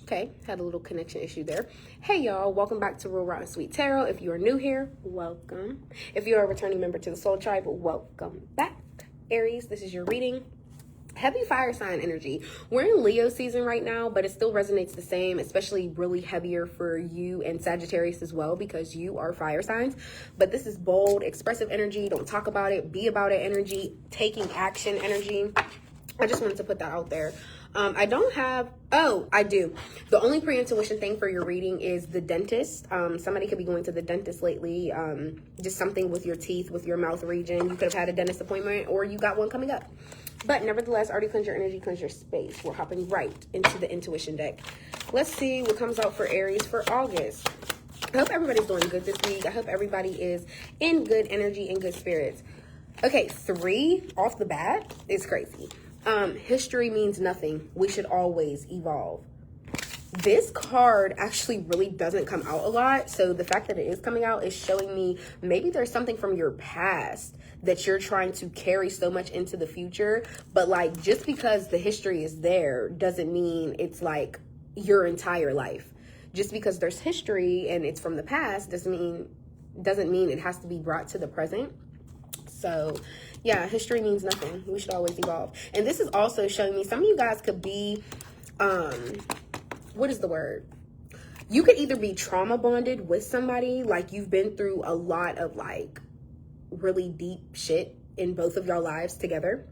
Okay, had a little connection issue there. Hey y'all, welcome back to Real Raw and Sweet Tarot. If you are new here, welcome. If you are a returning member to the Soul Tribe, welcome back. Aries, this is your reading. Heavy fire sign energy. We're in Leo season right now, but it still resonates the same, especially really heavier for you and Sagittarius as well, because you are fire signs. But this is bold, expressive energy. Don't talk about it, be about it energy, taking action energy. I just wanted to put that out there. I don't have, I do. The only pre-intuition thing for your reading is the dentist. Somebody could be going to the dentist lately. Just something with your teeth, with your mouth region. You could have had a dentist appointment or you got one coming up. But nevertheless, already cleanse your energy, cleanse your space. We're hopping right into the intuition deck. Let's see what comes out for Aries for August. I hope everybody's doing good this week. I hope everybody is in good energy and good spirits. Okay, 3 off the bat is crazy. History means nothing. We should always evolve. This card actually really doesn't come out a lot. So the fact that it is coming out is showing me maybe there's something from your past that you're trying to carry so much into the future. But like, just because the history is there doesn't mean it's like your entire life. Just because there's history and it's from the past doesn't mean it has to be brought to the present. So yeah, history means nothing. We should always evolve. And this is also showing me some of you guys could be, what is the word? You could either be trauma bonded with somebody, like you've been through a lot of like really deep shit in both of your lives together.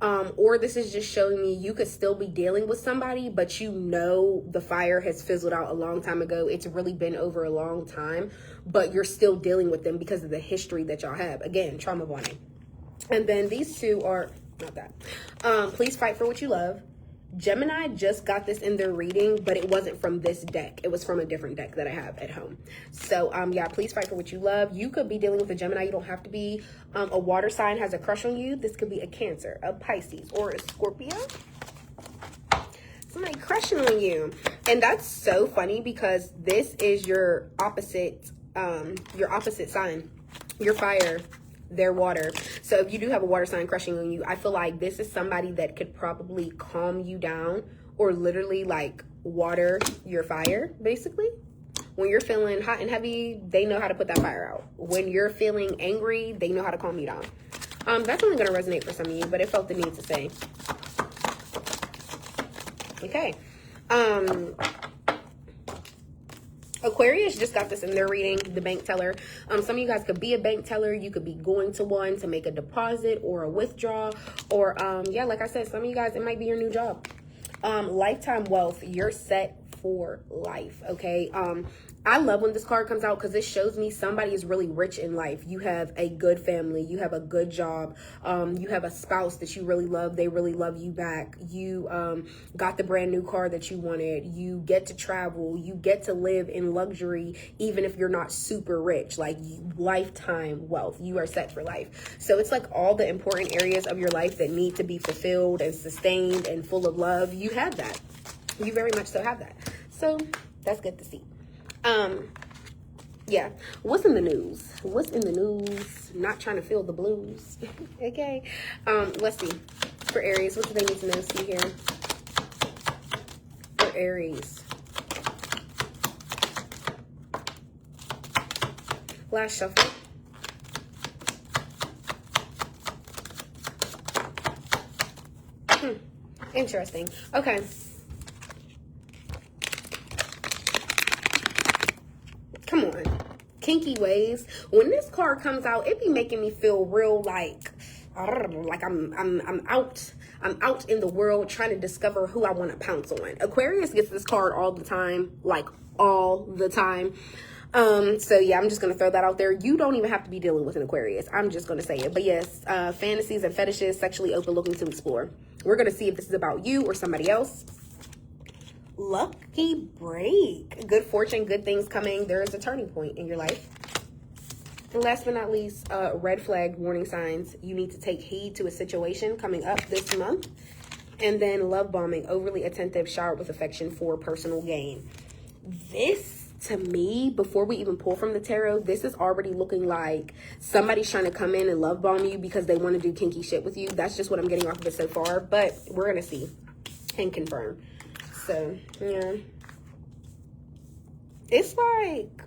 Or this is just showing me you could still be dealing with somebody, but you know the fire has fizzled out a long time ago. It's really been over a long time, but you're still dealing with them because of the history that y'all have. Again, trauma bonding. And then these two are, not that. Please fight for what you love. Gemini just got this in their reading, but it wasn't from this deck. It was from a different deck that I have at home. So, yeah, please fight for what you love. You could be dealing with a Gemini. You don't have to be. A water sign has a crush on you. This could be a Cancer, a Pisces, or a Scorpio. Somebody crushing on you. And that's so funny because this is your opposite sign. Your fire, their water. So if you do have a water sign crushing on you, I feel like this is somebody that could probably calm you down or literally like water your fire, basically. When you're feeling hot and heavy, they know how to put that fire out. When you're feeling angry, they know how to calm you down. That's only going to resonate for some of you, but it felt the need to say. Okay. Aquarius just got this in their reading, the bank teller. Some of you guys could be a bank teller. You could be going to one to make a deposit or a withdrawal. Or, yeah, like I said, some of you guys, it might be your new job. Lifetime wealth, you're set for life, okay? I love when this card comes out because it shows me somebody is really rich in life. You have a good family. You have a good job. You have a spouse that you really love. They really love you back. You got the brand new car that you wanted. You get to travel. You get to live in luxury even if you're not super rich. Like lifetime wealth. You are set for life. So it's like all the important areas of your life that need to be fulfilled and sustained and full of love. You have that. You very much so have that. So that's good to see. Yeah, what's in the news? What's in the news? Not trying to feel the blues. Okay. Let's see. For Aries, what do they need to know? See here. For Aries. Last shuffle. Interesting. Okay. Come on. Kinky ways. When this card comes out, it be making me feel real like I'm out in the world trying to discover who I want to pounce on. Aquarius gets this card all the time, like all the time. So yeah, I'm just going to throw that out there. You don't even have to be dealing with an Aquarius. I'm just going to say it. But yes, fantasies and fetishes, sexually open, looking to explore. We're going to see if this is about you or somebody else. Lucky break. Good fortune, good things coming. There is a turning point in your life. And last but not least, red flag warning signs. You need to take heed to a situation coming up this month. And then love bombing, overly attentive, showered with affection for personal gain. This, to me, before we even pull from the tarot, this is already looking like somebody's trying to come in and love bomb you because they want to do kinky shit with you. That's just what I'm getting off of it so far. But we're going to see and confirm. So, yeah. It's like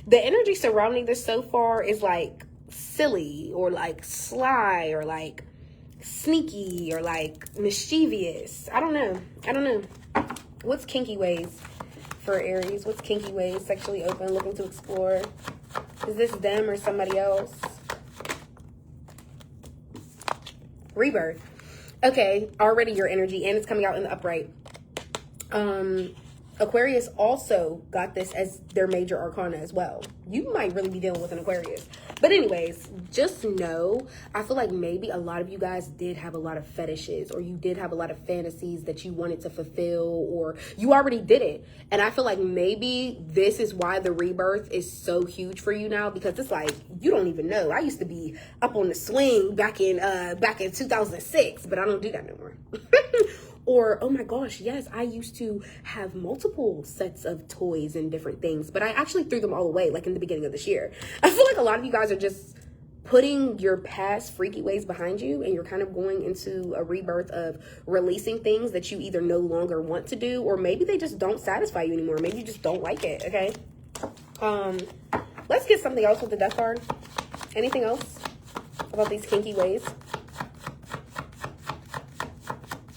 the energy surrounding this so far is like silly or like sly or like sneaky or like mischievous. I don't know. What's kinky ways for Aries? What's kinky ways? Sexually open, looking to explore. Is this them or somebody else? Rebirth. Okay, already your energy, and it's coming out in the upright. Aquarius also got this as their major arcana as well. You might really be dealing with an Aquarius. But anyways, just know, I feel like maybe a lot of you guys did have a lot of fetishes, or you did have a lot of fantasies that you wanted to fulfill, or you already did it. And I feel like maybe this is why the rebirth is so huge for you now, because it's like, you don't even know. I used to be up on the swing back in 2006, but I don't do that no more. Or, oh my gosh, yes, I used to have multiple sets of toys and different things, but I actually threw them all away, like in the beginning of this year. I feel like a lot of you guys are just putting your past freaky ways behind you, and you're kind of going into a rebirth of releasing things that you either no longer want to do, or maybe they just don't satisfy you anymore. Maybe you just don't like it, okay? Let's get something else with the Death card. Anything else about these kinky ways?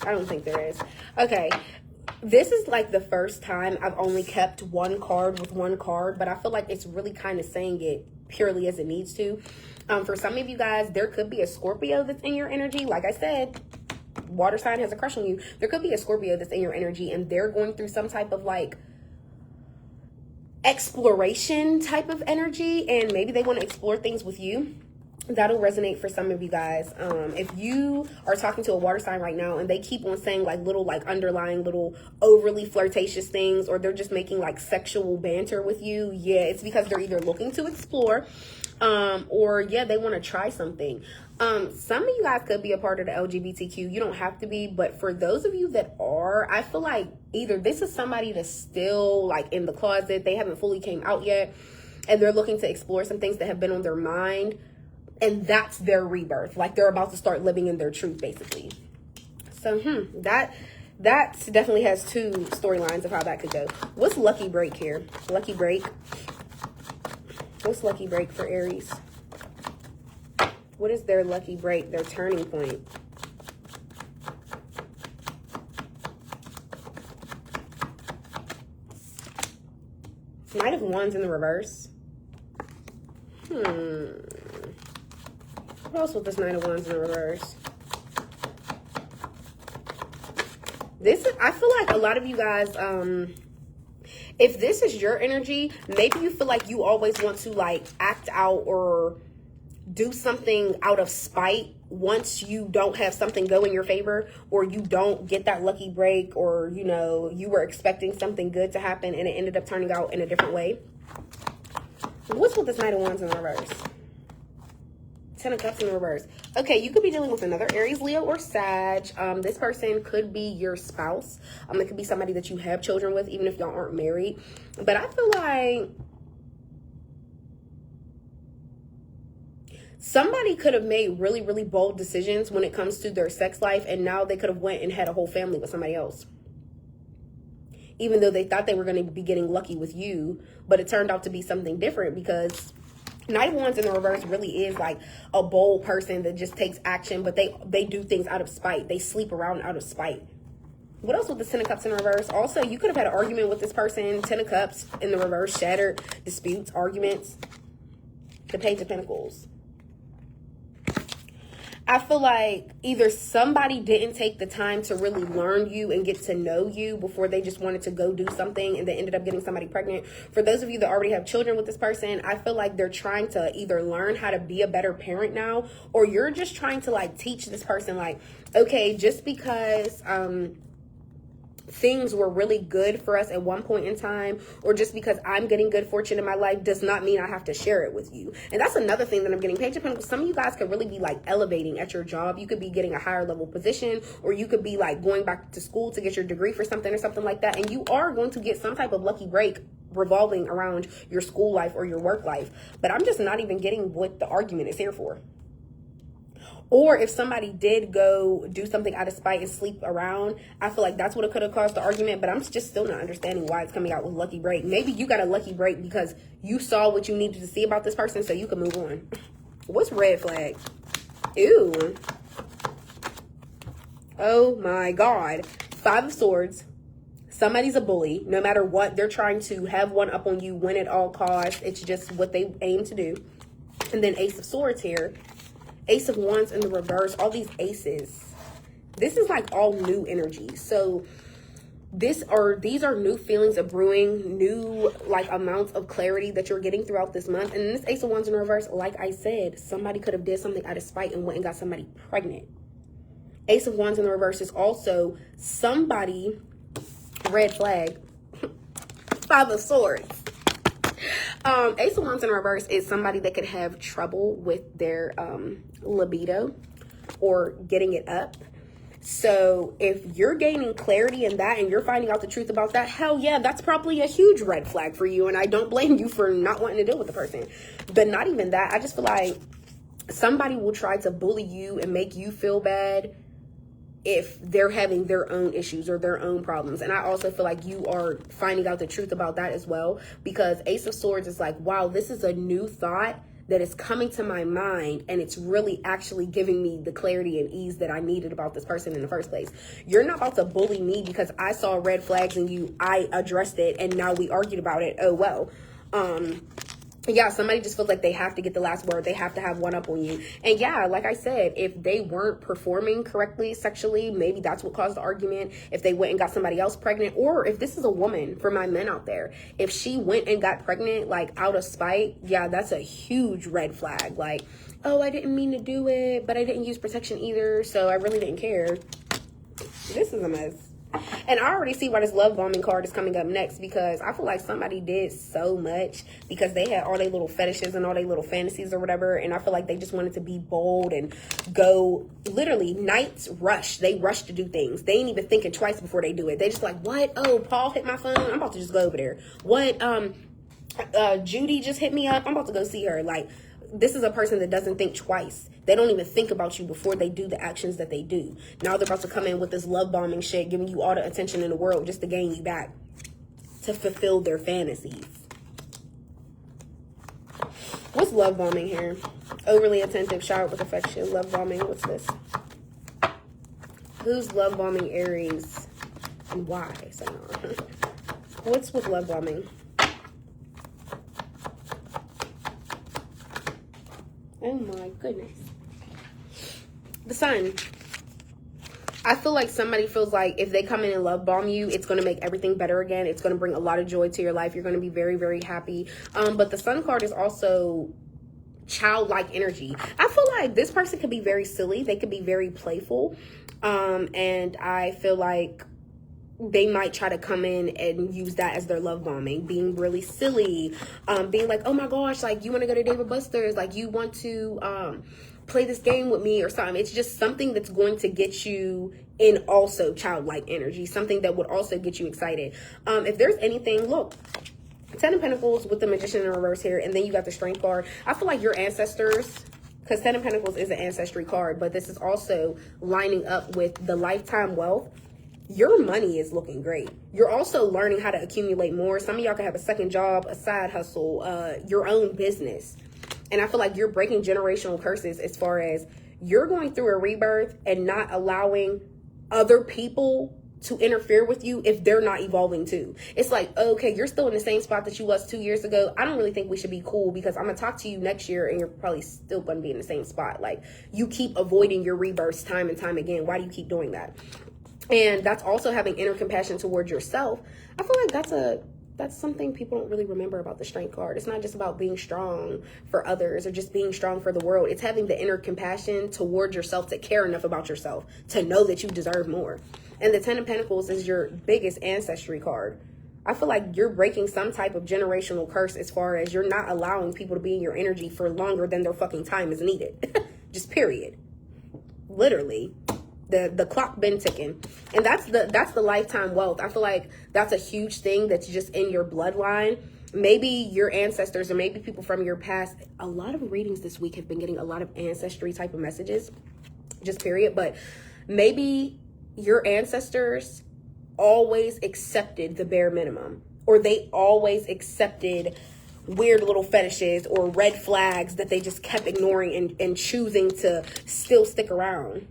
I don't think there is. Okay, this is like the first time I've only kept one card with one card, but I feel like it's really kind of saying it purely as it needs to. For some of you guys, there could be a Scorpio that's in your energy. Like I said, water sign has a crush on you. There could be a Scorpio that's in your energy, and they're going through some type of like exploration type of energy, and maybe they want to explore things with you. That'll resonate for some of you guys. If you are talking to a water sign right now and they keep on saying like little like underlying little overly flirtatious things, or they're just making like sexual banter with you, yeah, it's because they're either looking to explore, or yeah, they want to try something. Some of you guys could be a part of the LGBTQ. You don't have to be, but for those of you that are, I feel like either this is somebody that's still like in the closet, they haven't fully came out yet, and they're looking to explore some things that have been on their mind. And that's their rebirth. Like they're about to start living in their truth, basically. So, that definitely has two storylines of how that could go. What's lucky break here? Lucky break. What's lucky break for Aries? What is their lucky break? Their turning point? Knight of Wands in the reverse. What else with this Knight of Wands in the reverse? I feel like a lot of you guys, if this is your energy, maybe you feel like you always want to like act out or do something out of spite once you don't have something go in your favor, or you don't get that lucky break, or, you know, you were expecting something good to happen and it ended up turning out in a different way. What's with this Knight of Wands in the reverse? Ten of Cups in the reverse. Okay, you could be dealing with another Aries, Leo, or Sag. This person could be your spouse. It could be somebody that you have children with, even if y'all aren't married. But I feel like somebody could have made really, really bold decisions when it comes to their sex life, and now they could have went and had a whole family with somebody else. Even though they thought they were going to be getting lucky with you, but it turned out to be something different, because Knight of Wands in the reverse really is like a bold person that just takes action, but they do things out of spite. They sleep around out of spite. What else with the Ten of Cups in reverse? Also, you could have had an argument with this person. Ten of Cups in the reverse, shattered disputes, arguments. The Page of Pentacles. I feel like either somebody didn't take the time to really learn you and get to know you before they just wanted to go do something, and they ended up getting somebody pregnant. For those of you that already have children with this person, I feel like they're trying to either learn how to be a better parent now, or you're just trying to like teach this person like, okay, just because things were really good for us at one point in time, or just because I'm getting good fortune in my life, does not mean I have to share it with you. And that's another thing that I'm getting. Page of Pentacles, some of you guys could really be like elevating at your job. You could be getting a higher level position, or you could be like going back to school to get your degree for something or something like that. And you are going to get some type of lucky break revolving around your school life or your work life. But I'm just not even getting what the argument is here for. Or if somebody did go do something out of spite and sleep around, I feel like that's what it could have caused the argument. But I'm just still not understanding why it's coming out with lucky break. Maybe you got a lucky break because you saw what you needed to see about this person so you can move on. What's red flag? Ew. Oh my God. 5 of Swords. Somebody's a bully. No matter what, they're trying to have one up on you, win at all costs. It's just what they aim to do. And then Ace of Swords here. Ace of Wands in the reverse. All these aces. This is like all new energy. So these are new feelings of brewing, new like amounts of clarity that you're getting throughout this month. And this Ace of Wands in the reverse, like I said, somebody could have did something out of spite and went and got somebody pregnant. Ace of Wands in the reverse is also somebody, red flag, 5 of Swords. Ace of Wands in reverse is somebody that could have trouble with their libido or getting it up. So if you're gaining clarity in that and you're finding out the truth about that, hell yeah, that's probably a huge red flag for you. And I don't blame you for not wanting to deal with the person. But not even that. I just feel like somebody will try to bully you and make you feel bad if they're having their own issues or their own problems. And I also feel like you are finding out the truth about that as well, because Ace of Swords is like, wow, this is a new thought that is coming to my mind, and it's really actually giving me the clarity and ease that I needed about this person in the first place. You're not about to bully me because I saw red flags in you, I addressed it, and now we argued about it. Oh well. Yeah, somebody just feels like they have to get the last word. They have to have one up on you. And yeah, like I said, if they weren't performing correctly sexually, maybe that's what caused the argument. If they went and got somebody else pregnant, or if this is a woman, for my men out there, if she went and got pregnant, like out of spite, yeah, that's a huge red flag. Like, oh, I didn't mean to do it, but I didn't use protection either, so I really didn't care. This is a mess. And I already see why this love bombing card is coming up next, because I feel like somebody did so much because they had all their little fetishes and all their little fantasies or whatever. And I feel like they just wanted to be bold and go, literally, knights rush. They rush to do things. They ain't even thinking twice before they do it. They just like, what? Oh, Paul hit my phone. I'm about to just go over there. What? Judy just hit me up. I'm about to go see her. Like, this is a person that doesn't think twice. They don't even think about you before they do the actions that they do. Now they're about to come in with this love bombing shit, giving you all the attention in the world just to gain you back, to fulfill their fantasies. What's love bombing here? Overly attentive, showered with affection. Love bombing. What's this? Who's love bombing Aries and why? So, what's with love bombing? Oh my goodness. The Sun. I feel like somebody feels like if they come in and love bomb you, it's going to make everything better again. It's going to bring a lot of joy to your life. You're going to be very, very happy. But the Sun card is also childlike energy. I feel like this person could be very silly. They could be very playful. And I feel like they might try to come in and use that as their love bombing, being really silly, being like, oh my gosh, like, you want to go to David Buster's, like, you want to play this game with me or something. It's just something that's going to get you in also childlike energy, something that would also get you excited. If there's anything, look, 10 of Pentacles with the Magician in reverse here, and then you got the Strength card. I feel like your ancestors, because 10 of Pentacles is an ancestry card, but this is also lining up with the lifetime wealth. Your money is looking great. You're also learning how to accumulate more. Some of y'all can have a second job, a side hustle, your own business. And I feel like you're breaking generational curses as far as you're going through a rebirth and not allowing other people to interfere with you if they're not evolving too. It's like, okay, you're still in the same spot that you was 2 years ago. I don't really think we should be cool because I'm gonna talk to you next year and you're probably still gonna be in the same spot. Like, you keep avoiding your rebirths time and time again. Why do you keep doing that? And that's also having inner compassion towards yourself. I feel like that's something people don't really remember about the Strength card. It's not just about being strong for others or just being strong for the world. It's having the inner compassion towards yourself to care enough about yourself to know that you deserve more. And the 10 of Pentacles is your biggest ancestry card. I feel like you're breaking some type of generational curse as far as you're not allowing people to be in your energy for longer than their fucking time is needed. Just period. Literally. The clock been ticking. And that's the lifetime wealth. I feel like that's a huge thing that's just in your bloodline. Maybe your ancestors or maybe people from your past. A lot of readings this week have been getting a lot of ancestry type of messages. just period. But maybe your ancestors always accepted the bare minimum, or they always accepted weird little fetishes or red flags that they just kept ignoring and choosing to still stick around.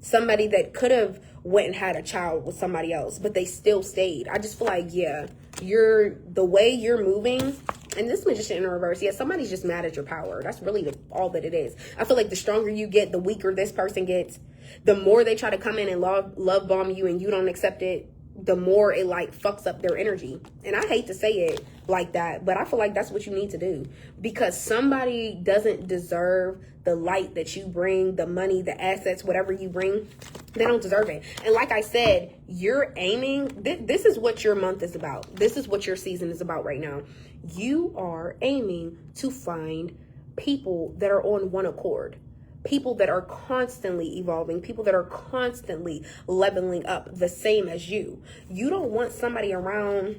Somebody that could have went and had a child with somebody else, but they still stayed. I just feel like, yeah, the way you're moving, and this Magician in reverse, yeah, somebody's just mad at your power. That's really all that it is. I feel like the stronger you get, the weaker this person gets. The more they try to come in and love bomb you and you don't accept it, the more it like fucks up their energy. And I hate to say it like that, but I feel like that's what you need to do, because somebody doesn't deserve the light that you bring, the money, the assets, whatever you bring. They don't deserve it. And like I said, you're aiming, this is what your month is about. This is what your season is about right now. You are aiming to find people that are on one accord. People that are constantly evolving, people that are constantly leveling up the same as you. You don't want somebody around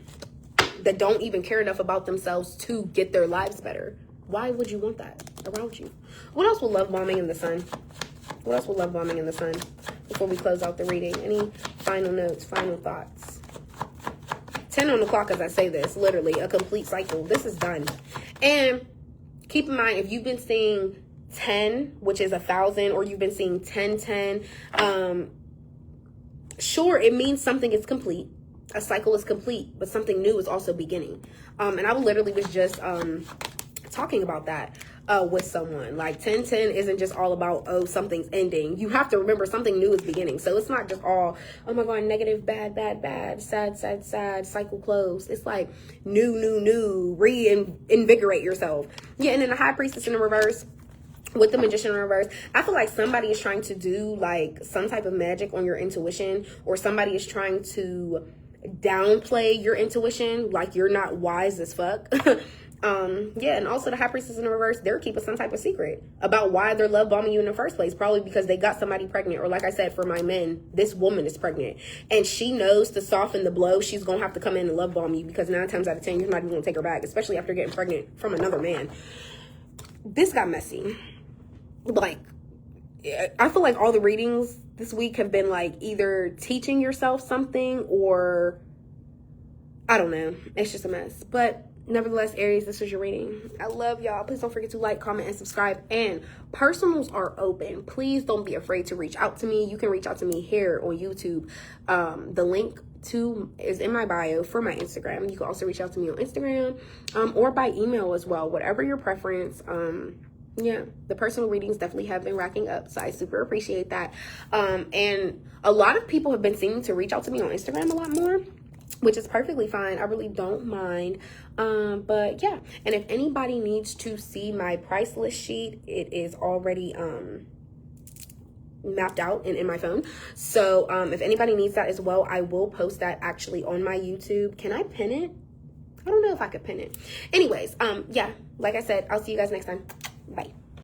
that don't even care enough about themselves to get their lives better. Why would you want that around you? What else will love bombing in the sun? What else will love bombing in the sun before we close out the reading? Any final notes, final thoughts? 10 on the clock as I say this, literally a complete cycle. This is done. And keep in mind, if you've been seeing 10, which is 1,000, or you've been seeing 10, sure, it means something is complete. A cycle is complete, but something new is also beginning. And I literally was just talking about that with someone. Like 10 isn't just all about, oh, something's ending. You have to remember something new is beginning. So it's not just all, oh my God, negative, bad, sad, cycle close. It's like new, reinvigorate yourself. Yeah, and then the High Priestess in the reverse, with the Magician in reverse, I feel like somebody is trying to do like some type of magic on your intuition, or somebody is trying to downplay your intuition, like you're not wise as fuck. Yeah, and also the High Priestess in the reverse, they're keeping some type of secret about why they're love bombing you in the first place. Probably because they got somebody pregnant, or like I said, for my men, this woman is pregnant, and she knows to soften the blow, she's gonna have to come in and love bomb you, because 9 times out of 10, you're not even gonna take her back, especially after getting pregnant from another man. This got messy. Like, I feel like all the readings this week have been like either teaching yourself something, or I don't know. It's just a mess. But nevertheless, Aries, this was your reading. I love y'all. Please don't forget to like, comment, and subscribe. And personals are open. Please don't be afraid to reach out to me. You can reach out to me here on YouTube. The link is in my bio for my Instagram. You can also reach out to me on Instagram, or by email as well, whatever your preference. Yeah, the personal readings definitely have been racking up, so I super appreciate that. And a lot of people have been seeming to reach out to me on Instagram a lot more, which is perfectly fine. I really don't mind. But yeah, and if anybody needs to see my price list sheet, it is already mapped out and in my phone. So if anybody needs that as well, I will post that actually on my YouTube. Can I pin it? I don't know if I could pin it. Anyways, yeah, like I said, I'll see you guys next time. Bye.